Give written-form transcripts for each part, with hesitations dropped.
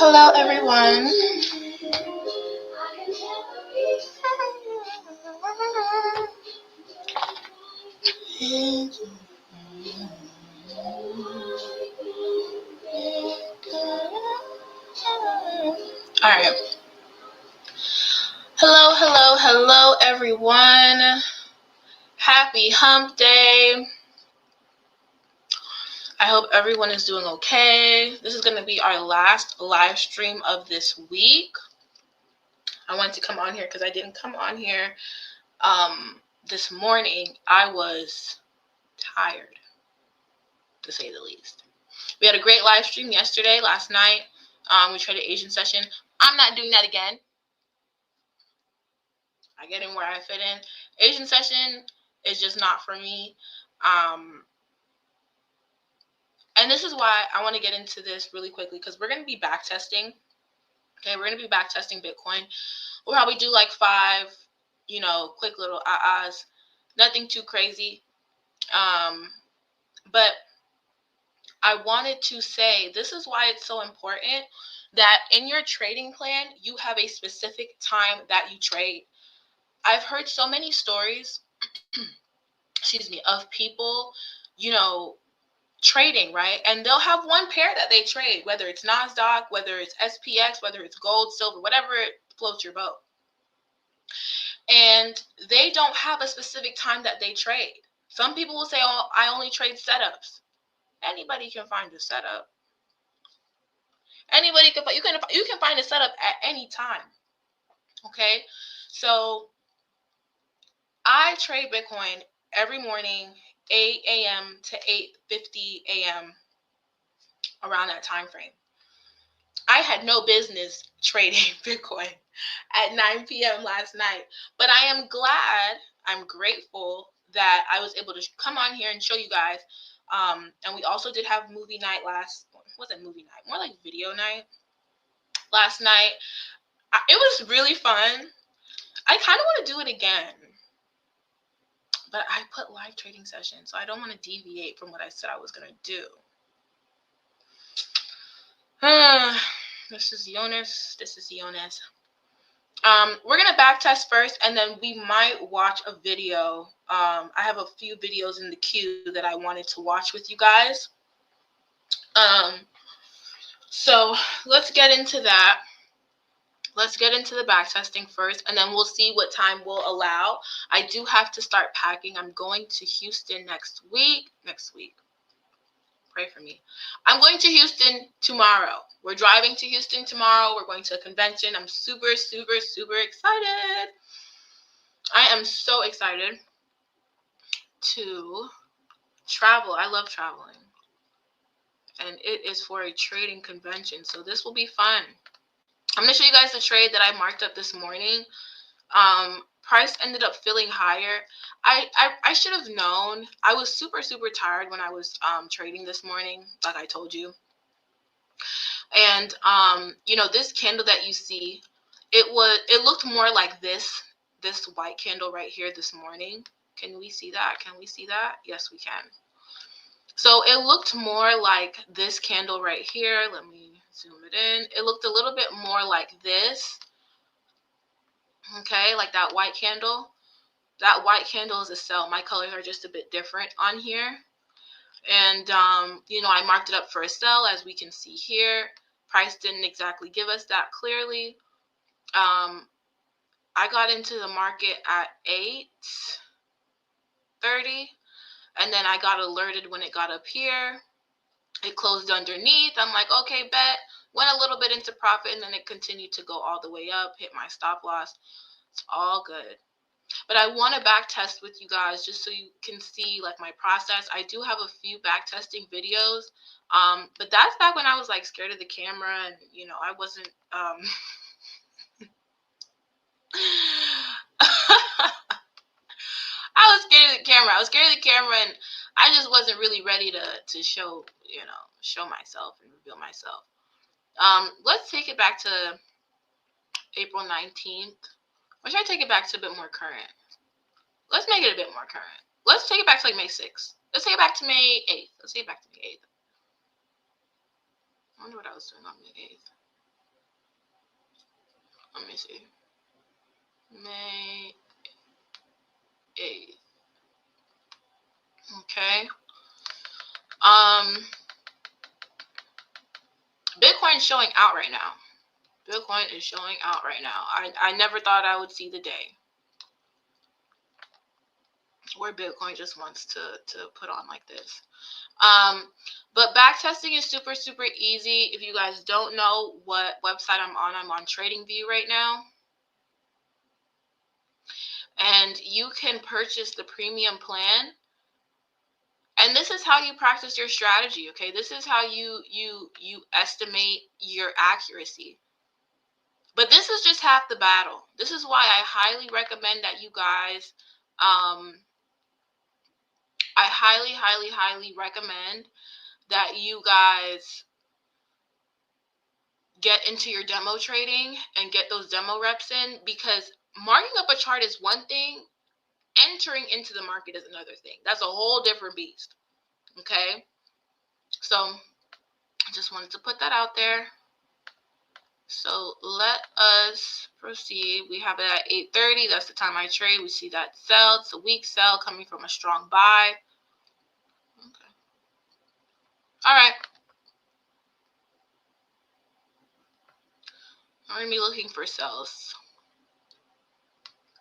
Hello, everyone. All right. Hello, everyone. Happy Hump Day. I hope everyone is doing okay. This is going to be our last live stream of this week. I wanted to come on here because I didn't come on here this morning. I was tired, to say the least. We had a great live stream last night. We tried an Asian session. I'm not doing that again. I get in where I fit in. Asian session is just not for me. And this is why I want to get into this really quickly, because we're going to be back testing. Okay, we're going to be back testing Bitcoin. We'll probably do like 5, quick little ahs. Nothing too crazy. But I wanted to say this is why it's so important that in your trading plan, you have a specific time that you trade. I've heard so many stories, of people, trading, right? And they'll have one pair that they trade, whether it's NASDAQ, whether it's SPX, whether it's gold, silver, whatever floats your boat. And they don't have a specific time that they trade. Some people will say, oh, I only trade setups. Anybody can find a setup. Anybody can you can find a setup at any time. Okay? So I trade Bitcoin every morning, 8 a.m. to 8:50 a.m. around that time frame. I had no business trading Bitcoin at 9 p.m. last night, but I'm grateful that I was able to come on here and show you guys. And we also did have movie night wasn't movie night, more like video night last night. It was really fun. I kind of want to do it again, but I put live trading sessions, so I don't want to deviate from what I said I was going to do. This is Jonas. We're going to back test first, and then we might watch a video. I have a few videos in the queue that I wanted to watch with you guys. So let's get into that. Let's get into the back testing first, and then we'll see what time we'll allow. I do have to start packing. I'm going to Houston next week. Pray for me. I'm going to Houston tomorrow. We're driving to Houston tomorrow. We're going to a convention. I'm super excited. I am so excited to travel. I love traveling. And it is for a trading convention, so this will be fun. I'm going to show you guys the trade that I marked up this morning. Price ended up filling higher. I should have known. I was super tired when I was trading this morning, like I told you. And this candle that you see, it looked more like this white candle right here this morning. Can we see that? Yes, we can. So it looked more like this candle right here. Let me zoom it in. It looked a little bit more like this. Okay, like that white candle. That white candle is a sell. My colors are just a bit different on here. And, I marked it up for a sell, as we can see here. Price didn't exactly give us that clearly. I got into the market at 8:30. And then I got alerted when it got up here. It closed underneath. I'm like, okay, bet. Went a little bit into profit, and then it continued to go all the way up, hit my stop loss. It's all good. But I want to back test with you guys just so you can see like my process. I do have a few back testing videos. But that's back when I was like scared of the camera, and I wasn't I was scared of the camera, and I just wasn't really ready to show myself and reveal myself. Let's take it back to April 19th. Or should I take it back to a bit more current? Let's make it a bit more current. Let's take it back to like May 6th. Let's take it back to May 8th. I wonder what I was doing on May 8th. Let me see. May 8th. Okay. Bitcoin is showing out right now. Bitcoin is showing out right now. I never thought I would see the day where Bitcoin just wants to put on like this. But back testing is super, super easy. If you guys don't know what website I'm on TradingView right now. And you can purchase the premium plan. And this is how you practice your strategy, okay? This is how you estimate your accuracy. But this is just half the battle. This is why I highly recommend that you guys, I highly recommend that you guys get into your demo trading and get those demo reps in, because marking up a chart is one thing, entering into the market is another thing. That's a whole different beast, okay? So I just wanted to put that out there. So let us proceed. We have it at 8:30. That's the time I trade. We see that sell. It's a weak sell coming from a strong buy. Okay. All right. I'm going to be looking for sells.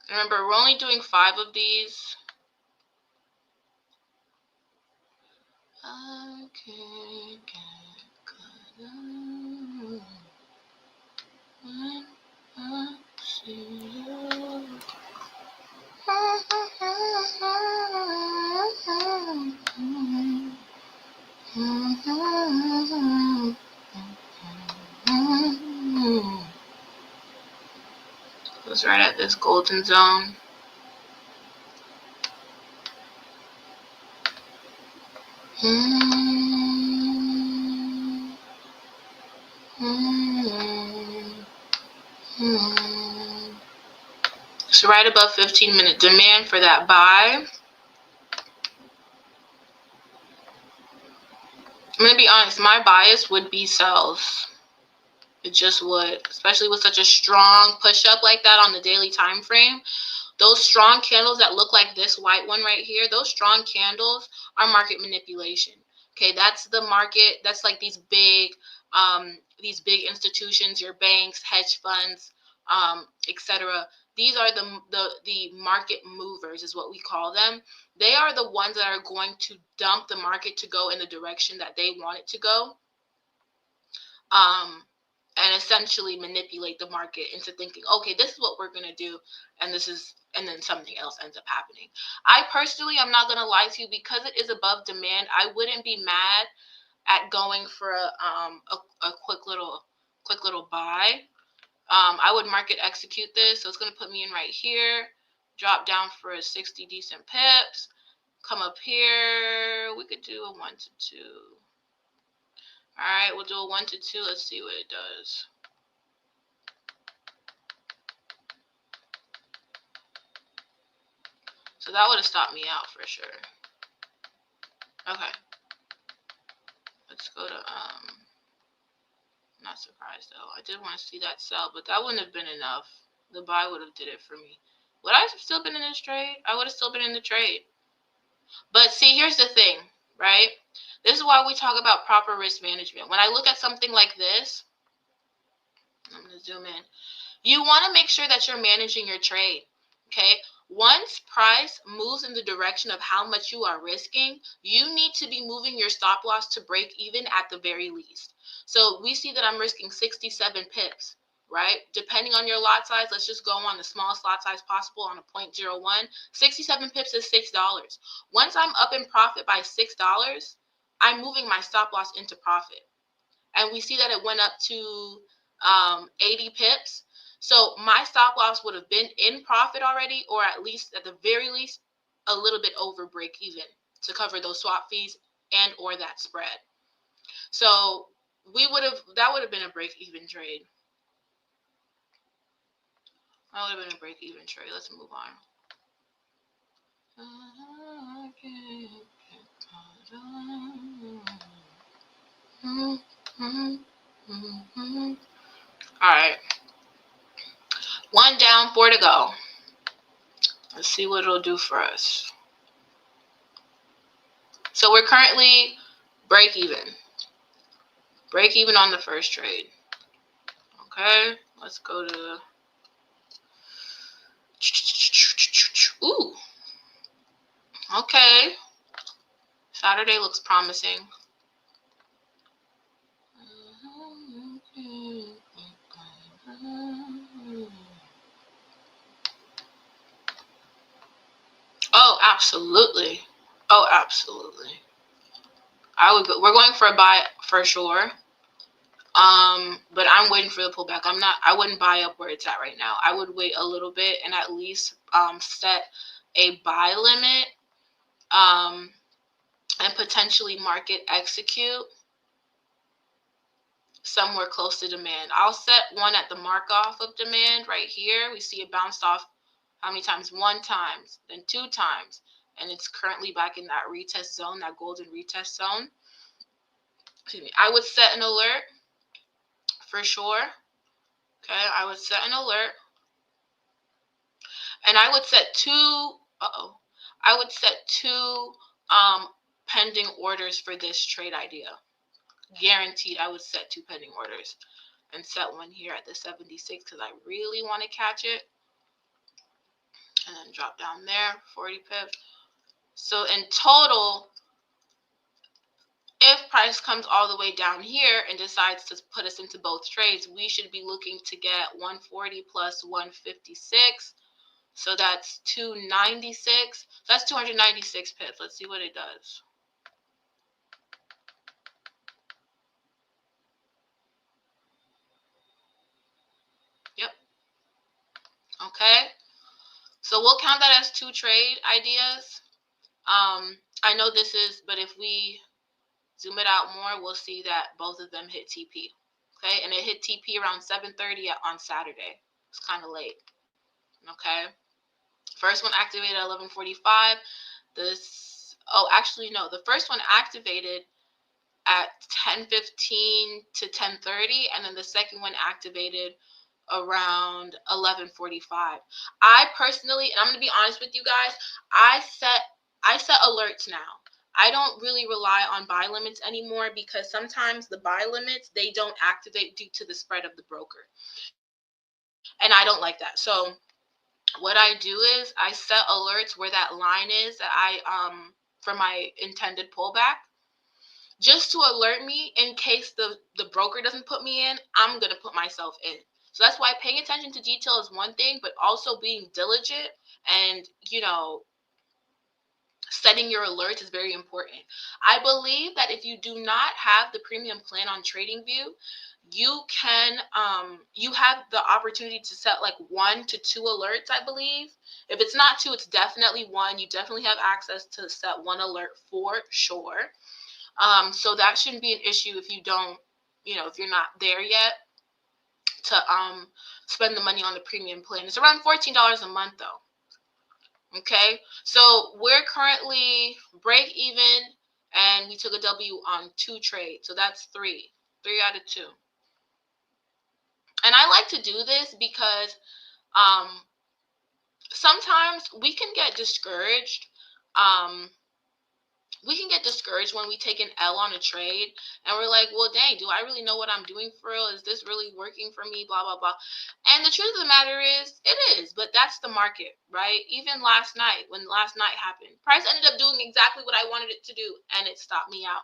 Remember, we're only doing 5 of these. I can't get caught up when I see you. It was right at this golden zone. So right above 15-minute demand for that buy. I'm going to be honest, my bias would be sells. It just would, especially with such a strong push up like that on the daily time frame. Those strong candles that look like this white one right here, those strong candles are market manipulation. Okay, that's the market. That's like these big institutions, your banks, hedge funds, etc. These are the market movers, is what we call them. They are the ones that are going to dump the market to go in the direction that they want it to go. And essentially manipulate the market into thinking, okay, this is what we're going to do, and then something else ends up happening. I personally, I'm not going to lie to you, because it is above demand, I wouldn't be mad at going for a quick little buy. I would market execute this, so it's going to put me in right here, drop down for a 60 decent pips, come up here, we could do a 1 to 2. All right, we'll do a 1 to 2. Let's see what it does. So that would have stopped me out for sure. Okay. Let's go to, not surprised though. I did want to see that sell, but that wouldn't have been enough. The buy would have did it for me. Would I have still been in this trade? I would have still been in the trade. But see, here's the thing, right? This is why we talk about proper risk management. When I look at something like this, I'm going to zoom in. You want to make sure that you're managing your trade, okay? Once price moves in the direction of how much you are risking, you need to be moving your stop loss to break even at the very least. So we see that I'm risking 67 pips, right? Depending on your lot size, let's just go on the smallest lot size possible on a 0.01. 67 pips is $6. Once I'm up in profit by $6, I'm moving my stop loss into profit. And we see that it went up to 80 pips. So my stop loss would have been in profit already, or at the very least, a little bit over break even to cover those swap fees and or that spread. So that would have been a break even trade. That would have been a break even trade. Let's move on. All right. One down, 4 to go. Let's see what it'll do for us. So we're currently break even. Break even on the first trade. Okay, let's go to... Ooh. Okay. Saturday looks promising. Oh, absolutely. Oh, absolutely. We're going for a buy for sure. But I'm waiting for the pullback. I wouldn't buy up where it's at right now. I would wait a little bit and at least set a buy limit and potentially market execute somewhere close to demand. I'll set one at the mark off of demand right here. We see it bounced off how many times? 1 time, then 2 times, and it's currently back in that retest zone, that golden retest zone. Excuse me. I would set an alert for sure. Okay, I would set an alert, and I would set two. I would set 2 pending orders for this trade idea. Guaranteed, I would set 2 pending orders, and set one here at the 76 because I really want to catch it, and then drop down there 40 pips. So in total, if price comes all the way down here and decides to put us into both trades, we should be looking to get 140 plus 156. So that's 296. That's 296 pips. Let's see what it does. Yep. Okay. So we'll count that as 2 trade ideas. I know this is, but if we zoom it out more, we'll see that both of them hit TP. Okay, and it hit TP around 7:30 on Saturday. It's kind of late. Okay, first one activated at 11:45. The first one activated at 10:15 to 10:30, and then the second one activated around 11:45. I personally, and I'm gonna be honest with you guys, I set alerts now. I don't really rely on buy limits anymore because sometimes the buy limits, they don't activate due to the spread of the broker. And I don't like that. So what I do is I set alerts where that line is that for my intended pullback, just to alert me in case the broker doesn't put me in. I'm going to put myself in. So that's why paying attention to detail is one thing, but also being diligent and, setting your alerts is very important. I believe that if you do not have the premium plan on TradingView, you can you have the opportunity to set like 1 to 2 alerts, I believe. If it's not 2, it's definitely 1. You definitely have access to set 1 alert for sure. So that shouldn't be an issue if you don't, if you're not there yet to spend the money on the premium plan. It's around $14 a month though. Okay, so we're currently break even, and we took a W on 2 trades. So that's 3 out of 2. And I like to do this because sometimes we can get discouraged. We can get discouraged when we take an L on a trade and we're like, well, dang, do I really know what I'm doing for real? Is this really working for me? Blah, blah, blah. And the truth of the matter is, it is, but that's the market, right? Even last night, when last night happened, price ended up doing exactly what I wanted it to do, and it stopped me out.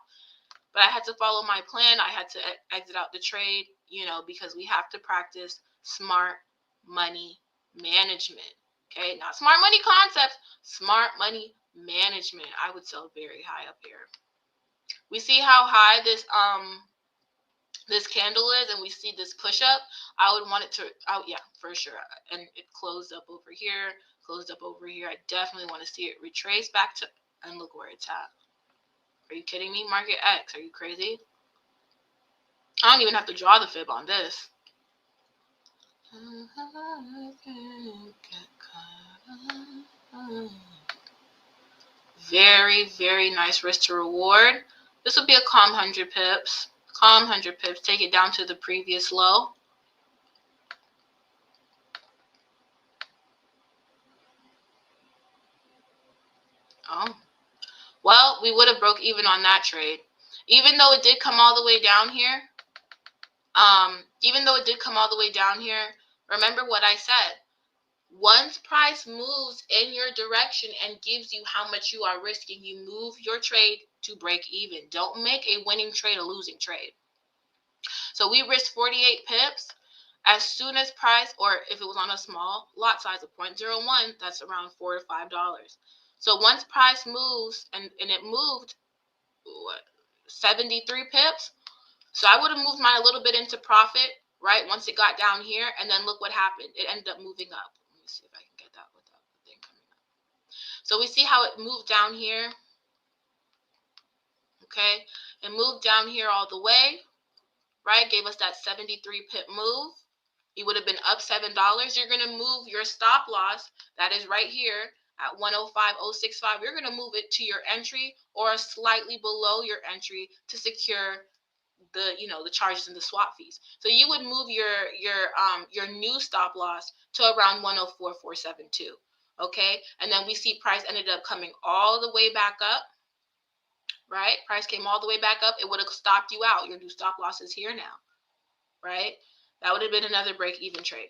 But I had to follow my plan. I had to exit out the trade, because we have to practice smart money management. Okay, not smart money concepts, smart money management. I would sell very high up here. We see how high this candle is, and we see this push up. I would want it to, yeah, for sure. And it closed up over here, closed up over here. I definitely want to see it retrace back to, and look where it's at. Are you kidding me? Market X, are you crazy? I don't even have to draw the fib on this. Very, very nice risk to reward. This would be a calm 100 pips. Calm 100 pips. Take it down to the previous low. Oh, well, we would have broke even on that trade. Even though it did come all the way down here, remember what I said. Once price moves in your direction and gives you how much you are risking, you move your trade to break even. Don't make a winning trade a losing trade. So we risked 48 pips. As soon as price, or if it was on a small lot size of 0.01, that's around $4 to $5. So once price moves, and it moved, what, 73 pips? So I would have moved mine a little bit into profit, right, once it got down here, and then look what happened. It ended up moving up. Let me see if I can get that without the thing coming up. So we see how it moved down here. Okay, it moved down here all the way, right? Gave us that 73 pip move. You would have been up $7. You're going to move your stop loss, that is right here at 105.065. You're going to move it to your entry or slightly below your entry to secure the the charges and the swap fees. So you would move your new stop loss to around 104.472. Okay, and then we see price ended up coming all the way back up. Right, price came all the way back up. It would have stopped you out. Your new stop loss is here now. Right, that would have been another break even trade.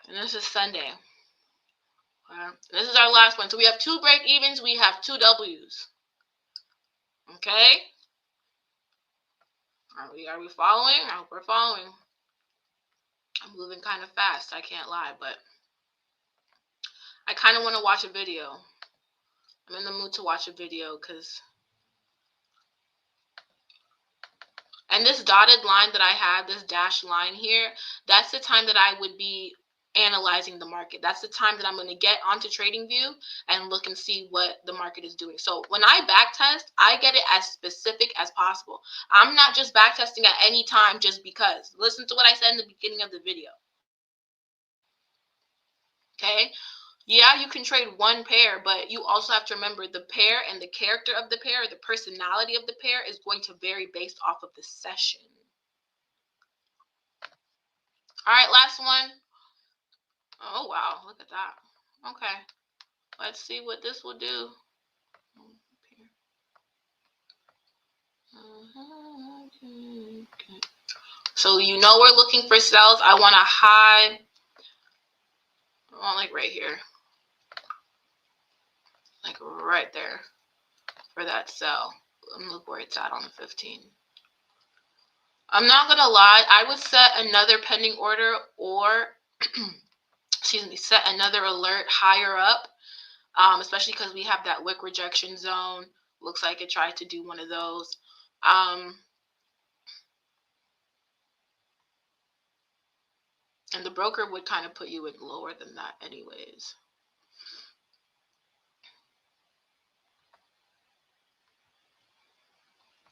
And this is Sunday. This is our last one. So we have 2 break evens. We have 2 W's. Okay. Are we following? I hope we're following. I'm moving kind of fast. I can't lie, but I kind of want to watch a video. I'm in the mood to watch a video because. And this dotted line that I have, this dashed line here, that's the time that I would be analyzing the market. That's the time that I'm going to get onto TradingView and look and see what the market is doing. So when I back test, I get it as specific as possible. I'm not just back testing at any time just because. Listen to what I said in the beginning of the video. Okay? Yeah, you can trade one pair, but you also have to remember the pair and the character of the pair, the personality of the pair is going to vary based off of the session. All right, last one. Oh, wow. Look at that. Okay. Let's see what this will do. So you know we're looking for sells. I want a high. I want like right here. Like right there for that sell. Let me look where it's at on the 15. I'm not going to lie. I would set another pending order or, excuse me, set another alert higher up, especially because we have that wick rejection zone. Looks like it tried to do one of those. And the broker would kind of put you in lower than that anyways.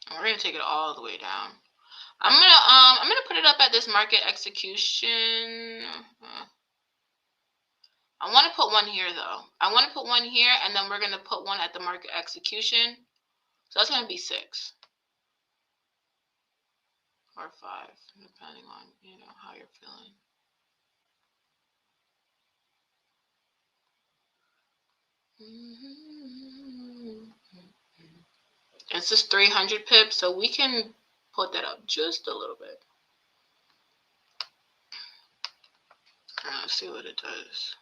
We're gonna take it all the way down. I'm gonna put it up at this market execution. I want to put one here though. I want to put one here, and then we're gonna put one at the market execution. So that's gonna be 6 or 5, depending on how you're feeling. It's just 300 pips, so we can put that up just a little bit. Let's see what it does.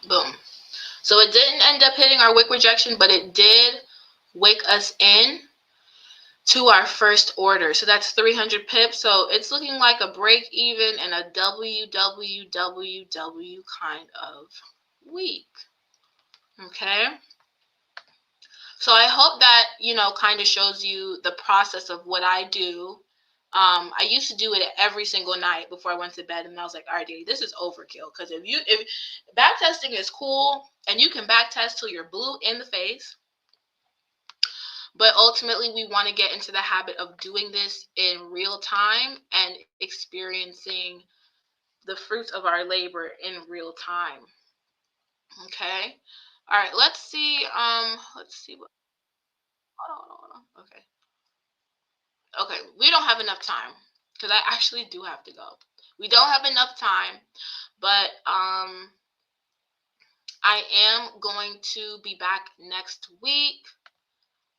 Boom. So it didn't end up hitting our wick rejection, but it did wake us in to our first order. So that's 300 pips. So it's looking like a break even and a WWWW kind of week. Okay. So I hope that, kind of shows you the process of what I do. I used to do it every single night before I went to bed, and I was like, all right, Daddy, this is overkill. Because if back testing is cool and you can back test till you're blue in the face, but ultimately we want to get into the habit of doing this in real time and experiencing the fruits of our labor in real time. Okay. All right, let's see what hold on. Okay. Okay, we don't have enough time because I actually do have to go. We don't have enough time, but I am going to be back next week.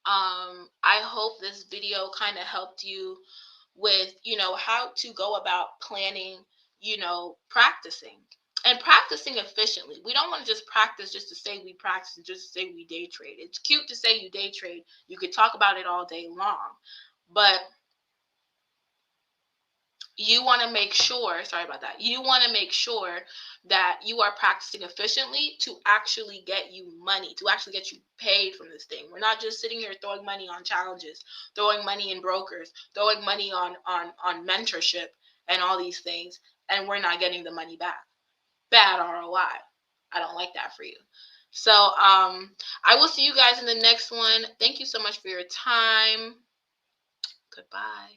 I hope this video kind of helped you with, how to go about planning, practicing and practicing efficiently. We don't want to just practice just to say we practice and just to say we day trade. It's cute to say you day trade. You could talk about it all day long, but you want to make sure, sorry about that, you want to make sure that you are practicing efficiently to actually get you money, to actually get you paid from this thing. We're not just sitting here throwing money on challenges, throwing money in brokers, throwing money on mentorship and all these things, and we're not getting the money back. Bad ROI. I don't like that for you. So I will see you guys in the next one. Thank you so much for your time. Goodbye.